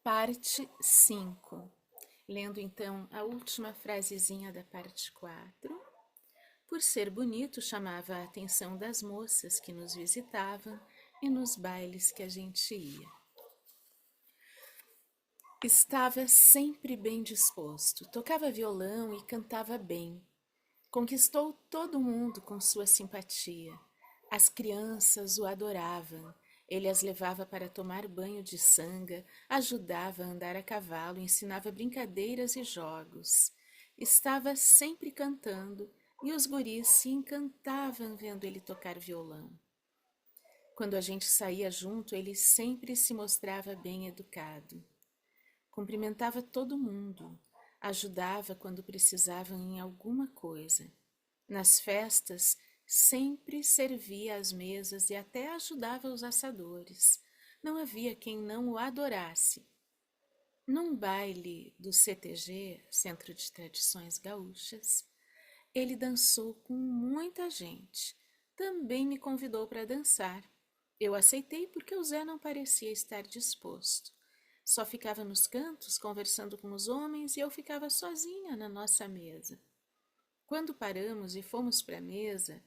Parte 5. Lendo então a última frasezinha da parte 4. Por ser bonito, chamava a atenção das moças que nos visitavam e nos bailes que a gente ia. Estava sempre bem disposto, tocava violão e cantava bem. Conquistou todo mundo com sua simpatia. As crianças o adoravam. Ele as levava para tomar banho de sanga, ajudava a andar a cavalo, ensinava brincadeiras e jogos. Estava sempre cantando e os guris se encantavam vendo ele tocar violão. Quando a gente saía junto, ele sempre se mostrava bem educado. Cumprimentava todo mundo, ajudava quando precisavam em alguma coisa. Nas festas, sempre servia às mesas e até ajudava os assadores. Não havia quem não o adorasse. Num baile do CTG, Centro de Tradições Gaúchas, ele dançou com muita gente. Também me convidou para dançar. Eu aceitei porque o Zé não parecia estar disposto. Só ficava nos cantos conversando com os homens e eu ficava sozinha na nossa mesa. Quando paramos e fomos para a mesa,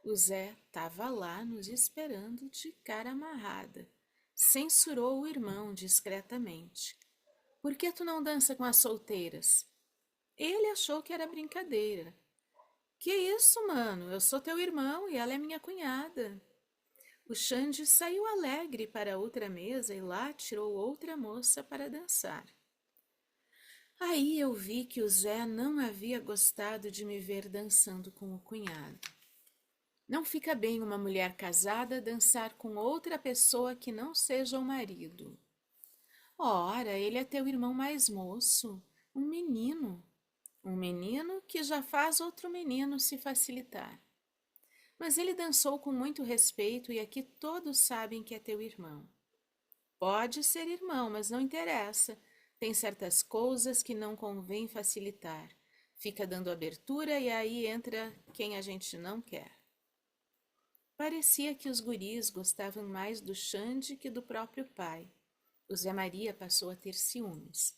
o Zé estava lá nos esperando de cara amarrada. Censurou o irmão discretamente. Por que tu não dança com as solteiras? Ele achou que era brincadeira. Que isso, mano? Eu sou teu irmão e ela é minha cunhada. O Xande saiu alegre para outra mesa e lá tirou outra moça para dançar. Aí eu vi que o Zé não havia gostado de me ver dançando com o cunhado. Não fica bem uma mulher casada dançar com outra pessoa que não seja o marido. Ora, ele é teu irmão mais moço, um menino. Um menino que já faz outro menino se facilitar. Mas ele dançou com muito respeito e aqui todos sabem que é teu irmão. Pode ser irmão, mas não interessa. Tem certas coisas que não convém facilitar. Fica dando abertura e aí entra quem a gente não quer. Parecia que os guris gostavam mais do Xande que do próprio pai. O Zé Maria passou a ter ciúmes.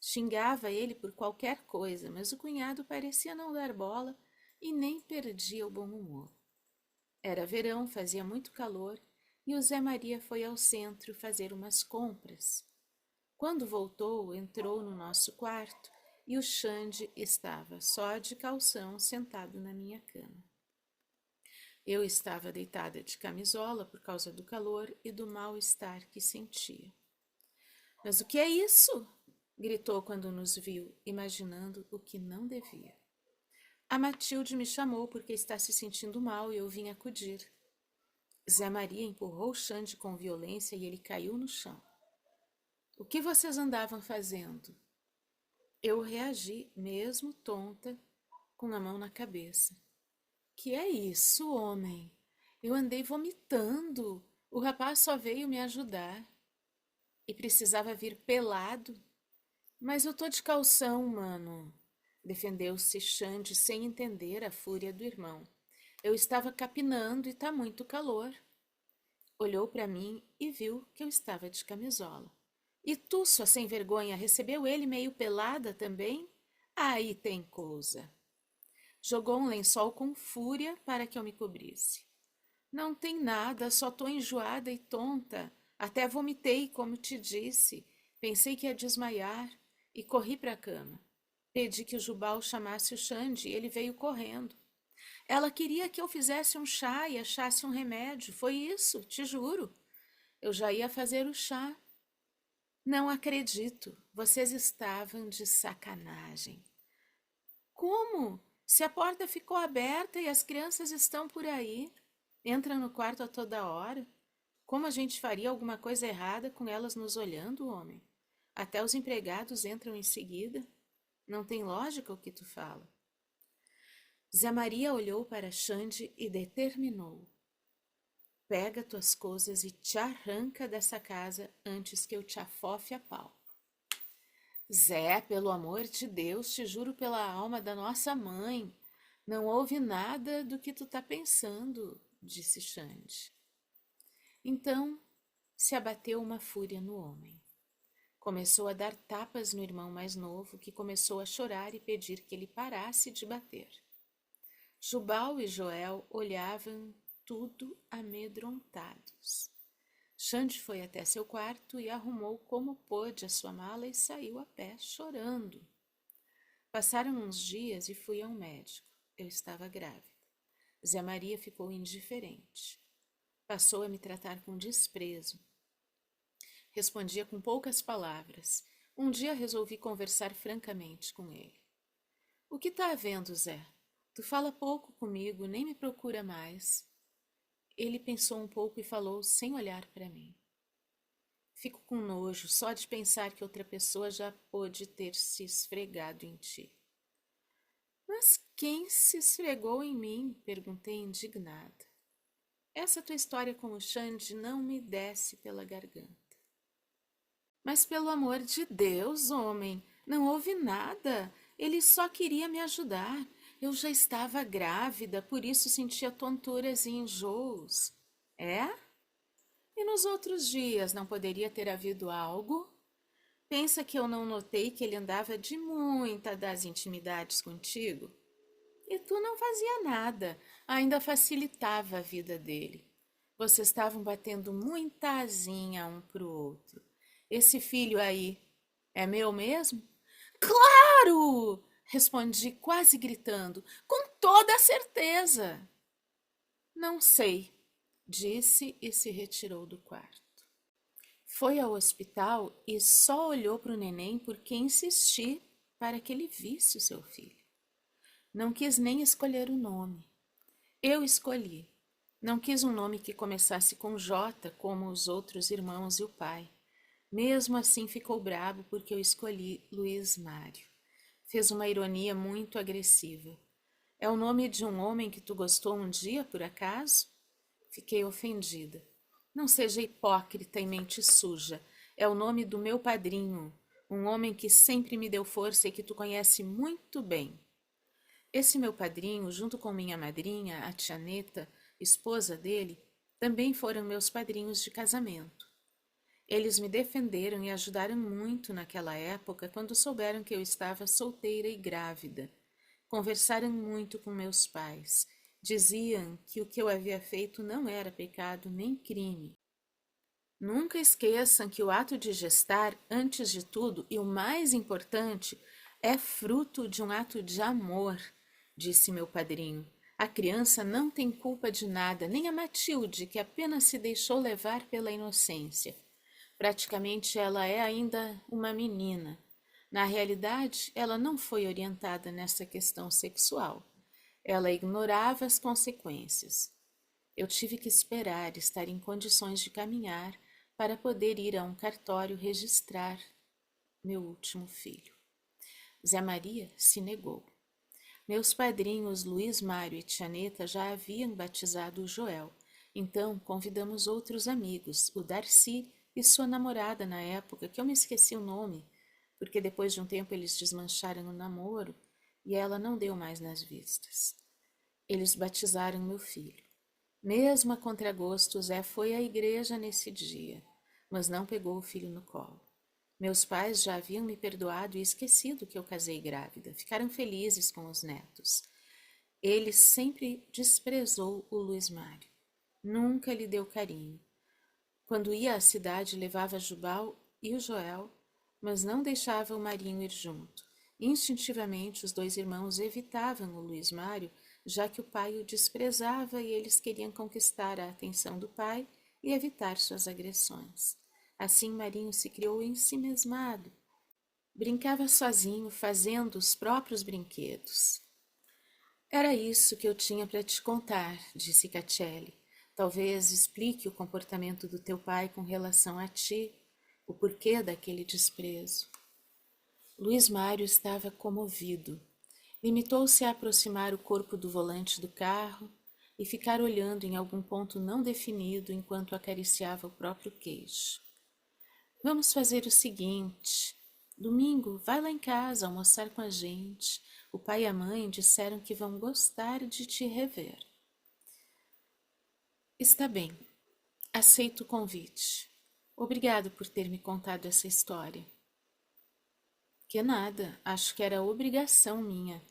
Xingava ele por qualquer coisa, mas o cunhado parecia não dar bola e nem perdia o bom humor. Era verão, fazia muito calor e o Zé Maria foi ao centro fazer umas compras. Quando voltou, entrou no nosso quarto e o Xande estava só de calção sentado na minha cama. Eu estava deitada de camisola por causa do calor e do mal-estar que sentia. Mas o que é isso? Gritou quando nos viu, imaginando o que não devia. A Matilde me chamou porque está se sentindo mal e eu vim acudir. Zé Maria empurrou o Xande com violência e ele caiu no chão. O que vocês andavam fazendo? Eu reagi, mesmo tonta, com a mão na cabeça. Que é isso, homem? Eu andei vomitando. O rapaz só veio me ajudar. E precisava vir pelado? Mas eu tô de calção, mano. Defendeu-se Xande sem entender a fúria do irmão. Eu estava capinando e tá muito calor. Olhou para mim e viu que eu estava de camisola. E tu, sua sem vergonha, recebeu ele meio pelada também? Aí tem coisa. Jogou um lençol com fúria para que eu me cobrisse. Não tem nada, só tô enjoada e tonta. Até vomitei, como te disse. Pensei que ia desmaiar e corri para a cama. Pedi que o Jubal chamasse o Xande e ele veio correndo. Ela queria que eu fizesse um chá e achasse um remédio. Foi isso, te juro. Eu já ia fazer o chá. Não acredito. Vocês estavam de sacanagem. Como? Se a porta ficou aberta e as crianças estão por aí, entram no quarto a toda hora. Como a gente faria alguma coisa errada com elas nos olhando, homem? Até os empregados entram em seguida. Não tem lógica o que tu fala. Zé Maria olhou para Xande e determinou. Pega tuas coisas e te arranca dessa casa antes que eu te afofe a pau. Zé, pelo amor de Deus, te juro pela alma da nossa mãe, não houve nada do que tu tá pensando, disse Xande. Então se abateu uma fúria no homem. Começou a dar tapas no irmão mais novo, que começou a chorar e pedir que ele parasse de bater. Jubal e Joel olhavam tudo amedrontados. Xande foi até seu quarto e arrumou como pôde a sua mala e saiu a pé, chorando. Passaram uns dias e fui ao médico. Eu estava grávida. Zé Maria ficou indiferente. Passou a me tratar com desprezo. Respondia com poucas palavras. Um dia resolvi conversar francamente com ele. O que está havendo, Zé? Tu fala pouco comigo, nem me procura mais. Ele pensou um pouco e falou sem olhar para mim. Fico com nojo só de pensar que outra pessoa já pôde ter se esfregado em ti. Mas quem se esfregou em mim? Perguntei indignada. Essa tua história com o Xande não me desce pela garganta. Mas pelo amor de Deus, homem, não houve nada. Ele só queria me ajudar. Eu já estava grávida, por isso sentia tonturas e enjoos. É? E nos outros dias não poderia ter havido algo? Pensa que eu não notei que ele andava de muita das intimidades contigo? E tu não fazia nada, ainda facilitava a vida dele. Vocês estavam batendo muita asinha um pro outro. Esse filho aí é meu mesmo? Claro! Respondi quase gritando, com toda a certeza. Não sei, disse e se retirou do quarto. Foi ao hospital e só olhou para o neném porque insisti para que ele visse o seu filho. Não quis nem escolher o nome. Eu escolhi. Não quis um nome que começasse com J, como os outros irmãos e o pai. Mesmo assim ficou bravo porque eu escolhi Luiz Mário. Fez uma ironia muito agressiva. É o nome de um homem que tu gostou um dia, por acaso? Fiquei ofendida. Não seja hipócrita e mente suja. É o nome do meu padrinho, um homem que sempre me deu força e que tu conhece muito bem. Esse meu padrinho, junto com minha madrinha, a tia Neta, esposa dele, também foram meus padrinhos de casamento. Eles me defenderam e ajudaram muito naquela época quando souberam que eu estava solteira e grávida. Conversaram muito com meus pais. Diziam que o que eu havia feito não era pecado nem crime. Nunca esqueçam que o ato de gestar, antes de tudo, e o mais importante, é fruto de um ato de amor, disse meu padrinho. A criança não tem culpa de nada, nem a Matilde, que apenas se deixou levar pela inocência. Praticamente ela é ainda uma menina. Na realidade, ela não foi orientada nessa questão sexual. Ela ignorava as consequências. Eu tive que esperar estar em condições de caminhar para poder ir a um cartório registrar meu último filho. Zé Maria se negou. Meus padrinhos Luiz Mário e Tia Neta já haviam batizado o Joel, então convidamos outros amigos, o Darcy e sua namorada na época, que eu me esqueci o nome, porque depois de um tempo eles desmancharam o namoro e ela não deu mais nas vistas. Eles batizaram meu filho. Mesmo a contragosto, Zé foi à igreja nesse dia, mas não pegou o filho no colo. Meus pais já haviam me perdoado e esquecido que eu casei grávida. Ficaram felizes com os netos. Ele sempre desprezou o Luiz Mário. Nunca lhe deu carinho. Quando ia à cidade, levava Jubal e o Joel, mas não deixava o Marinho ir junto. Instintivamente, os dois irmãos evitavam o Luiz Mário, já que o pai o desprezava e eles queriam conquistar a atenção do pai e evitar suas agressões. Assim, Marinho se criou ensimesmado. Brincava sozinho, fazendo os próprios brinquedos. Era isso que eu tinha para te contar, disse Catiele. Talvez explique o comportamento do teu pai com relação a ti, o porquê daquele desprezo. Luiz Mário estava comovido. Limitou-se a aproximar o corpo do volante do carro e ficar olhando em algum ponto não definido enquanto acariciava o próprio queixo. Vamos fazer o seguinte. Domingo, vai lá em casa almoçar com a gente. O pai e a mãe disseram que vão gostar de te rever. Está bem. Aceito o convite. Obrigado por ter me contado essa história. Que nada, acho que era obrigação minha.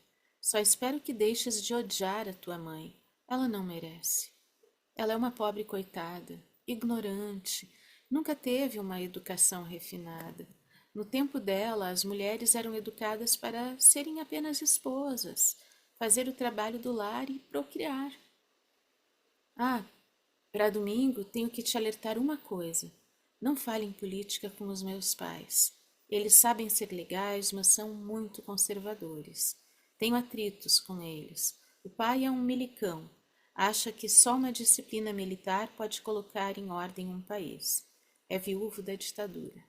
Só espero que deixes de odiar a tua mãe. Ela não merece. Ela é uma pobre coitada, ignorante, nunca teve uma educação refinada. No tempo dela, as mulheres eram educadas para serem apenas esposas, fazer o trabalho do lar e procriar. Ah, para domingo tenho que te alertar uma coisa. Não fale em política com os meus pais. Eles sabem ser legais, mas são muito conservadores. Tenho atritos com eles. O pai é um milicão. Acha que só uma disciplina militar pode colocar em ordem um país. É viúvo da ditadura.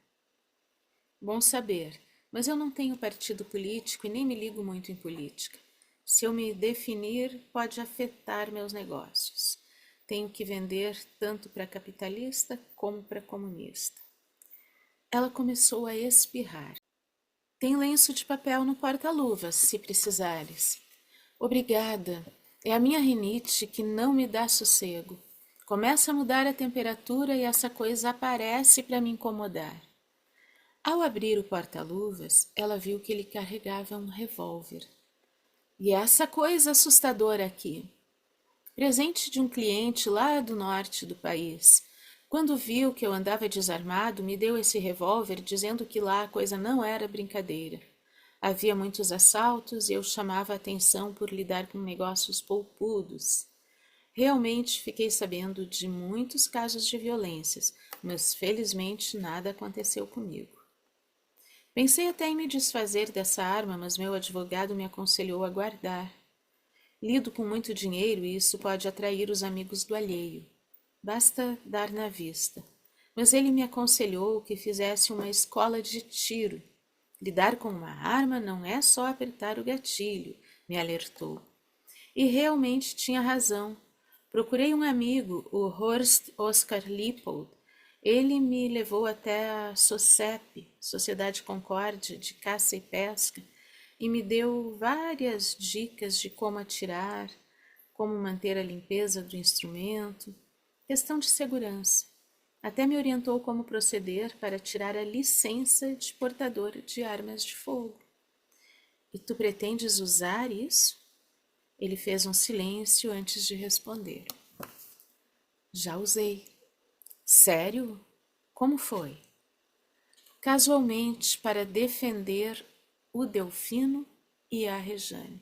Bom saber, mas eu não tenho partido político e nem me ligo muito em política. Se eu me definir, pode afetar meus negócios. Tenho que vender tanto para capitalista como para comunista. Ela começou a espirrar. Tem lenço de papel no porta-luvas, se precisares. Obrigada. É a minha rinite que não me dá sossego. Começa a mudar a temperatura e essa coisa aparece para me incomodar. Ao abrir o porta-luvas, ela viu que ele carregava um revólver. E essa coisa assustadora aqui. Presente de um cliente lá do norte do país. Quando viu que eu andava desarmado, me deu esse revólver dizendo que lá a coisa não era brincadeira. Havia muitos assaltos e eu chamava a atenção por lidar com negócios poupudos. Realmente fiquei sabendo de muitos casos de violências, mas felizmente nada aconteceu comigo. Pensei até em me desfazer dessa arma, mas meu advogado me aconselhou a guardar. Lido com muito dinheiro e isso pode atrair os amigos do alheio. Basta dar na vista. Mas ele me aconselhou que fizesse uma escola de tiro. Lidar com uma arma não é só apertar o gatilho, me alertou. E realmente tinha razão. Procurei um amigo, o Horst Oskar Lippold. Ele me levou até a SOCEP, Sociedade Concórdia de Caça e Pesca, e me deu várias dicas de como atirar, como manter a limpeza do instrumento, questão de segurança. Até me orientou como proceder para tirar a licença de portador de armas de fogo. E tu pretendes usar isso? Ele fez um silêncio antes de responder. Já usei. Sério? Como foi? Casualmente para defender o Delfino e a Rejane.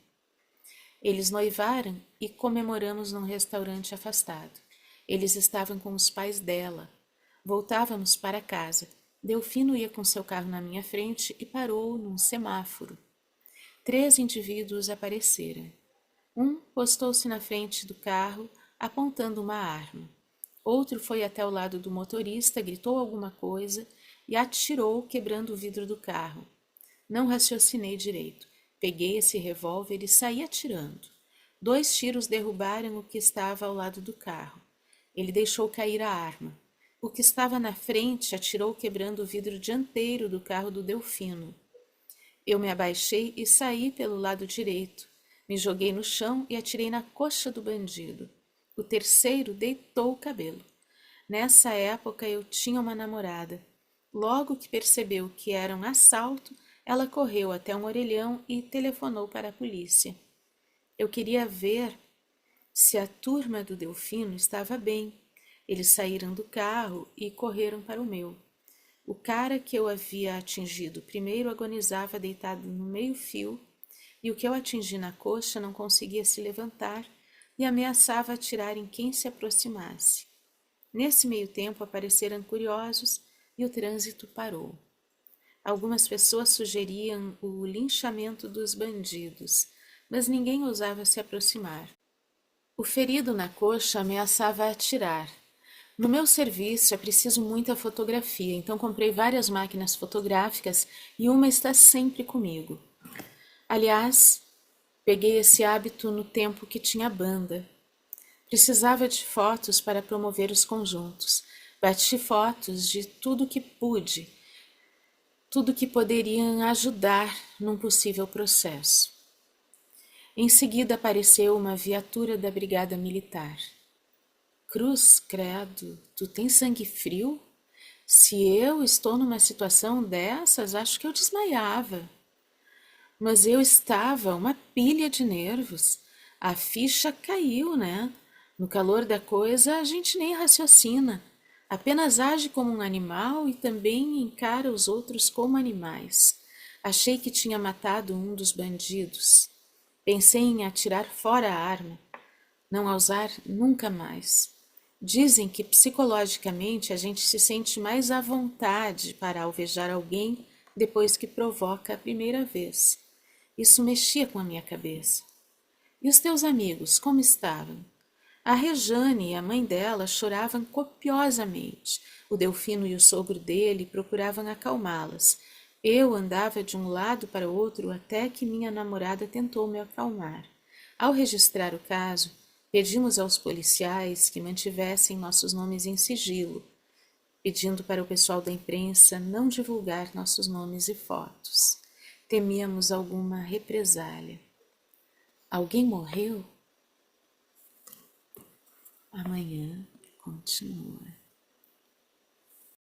Eles noivaram e comemoramos num restaurante afastado. Eles estavam com os pais dela. Voltávamos para casa. Delfino ia com seu carro na minha frente e parou num semáforo. 3 indivíduos apareceram. Um postou-se na frente do carro, apontando uma arma. Outro foi até o lado do motorista, gritou alguma coisa e atirou, quebrando o vidro do carro. Não raciocinei direito. Peguei esse revólver e saí atirando. 2 tiros derrubaram o que estava ao lado do carro. Ele deixou cair a arma. O que estava na frente atirou, quebrando o vidro dianteiro do carro do Delfino. Eu me abaixei e saí pelo lado direito. Me joguei no chão e atirei na coxa do bandido. O terceiro deitou o cabelo. Nessa época eu tinha uma namorada. Logo que percebeu que era um assalto, ela correu até um orelhão e telefonou para a polícia. Eu queria ver se a turma do Delfino estava bem. Eles saíram do carro e correram para o meu. O cara que eu havia atingido primeiro agonizava deitado no meio-fio e o que eu atingi na coxa não conseguia se levantar e ameaçava atirar em quem se aproximasse. Nesse meio tempo apareceram curiosos e o trânsito parou. Algumas pessoas sugeriam o linchamento dos bandidos, mas ninguém ousava se aproximar. O ferido na coxa ameaçava atirar. No meu serviço é preciso muita fotografia, então comprei várias máquinas fotográficas e uma está sempre comigo. Aliás, peguei esse hábito no tempo que tinha banda. Precisava de fotos para promover os conjuntos. Bati fotos de tudo que pude, tudo que poderiam ajudar num possível processo. Em seguida apareceu uma viatura da Brigada Militar. Cruz, credo, tu tens sangue frio? Se eu estou numa situação dessas, acho que eu desmaiava. Mas eu estava uma pilha de nervos. A ficha caiu, né? No calor da coisa, a gente nem raciocina. Apenas age como um animal e também encara os outros como animais. Achei que tinha matado um dos bandidos. Pensei em atirar fora a arma, não a usar nunca mais. Dizem que psicologicamente a gente se sente mais à vontade para alvejar alguém depois que provoca a primeira vez. Isso mexia com a minha cabeça. E os teus amigos, como estavam? A Rejane e a mãe dela choravam copiosamente. O Delfino e o sogro dele procuravam acalmá-las. Eu andava de um lado para o outro até que minha namorada tentou me acalmar. Ao registrar o caso, pedimos aos policiais que mantivessem nossos nomes em sigilo, pedindo para o pessoal da imprensa não divulgar nossos nomes e fotos. Temíamos alguma represália. Alguém morreu? Amanhã continua.